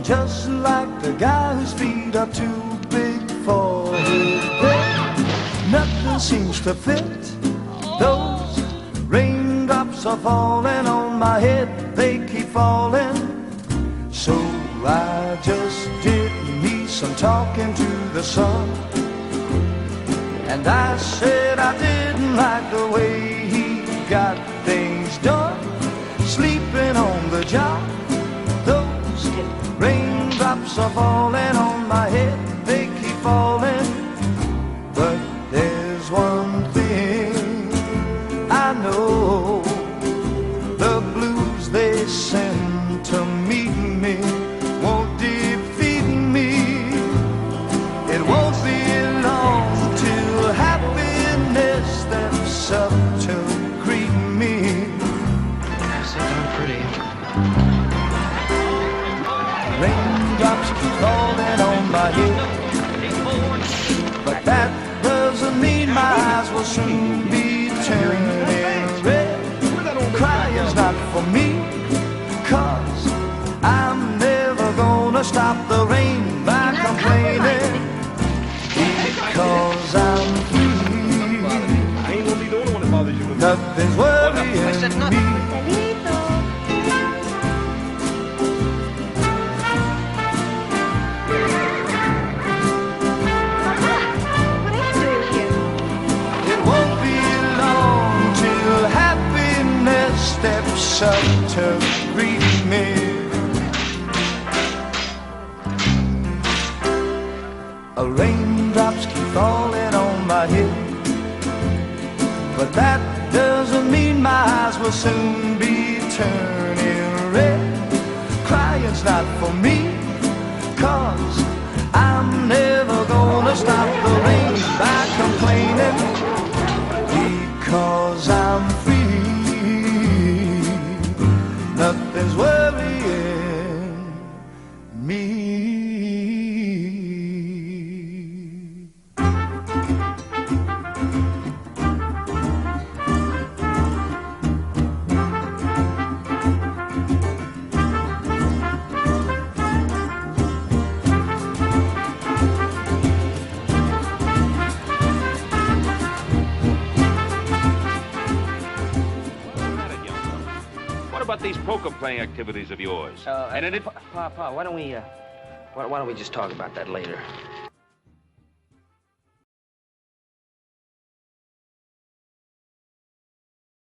just like the guy whose feet are too big for his bed. Nothing seems to fit. Those raindrops are falling on my head, they keep falling. So I just did me some talking to the sun, and I said I didn't like the way he got things done, sleeping on the job. Those raindrops are falling on my head, they keep falling. But there's one thing I know, the blues they send to meet me won't defeat me. It won't be long till happiness steps up to greet me. So darn pretty. Raindrops keep falling on my head, but that doesn't mean my eyes will soon be turning red. Crying's not for me, 'cause I'm never gonna stop the rain by complaining, because I'm free. I ain't gonna be the only one that bothers you with Nothing's worrying me. Steps up to greet me. Raindrops keep falling on my head, but that doesn't mean my eyes will soon be turning red. Crying's not for me, 'cause I'm never gonna stop the rain by complaining, because I'm free. Nothing's worrying me. These poker playing activities of yours. Papa, why don't we just talk about that later?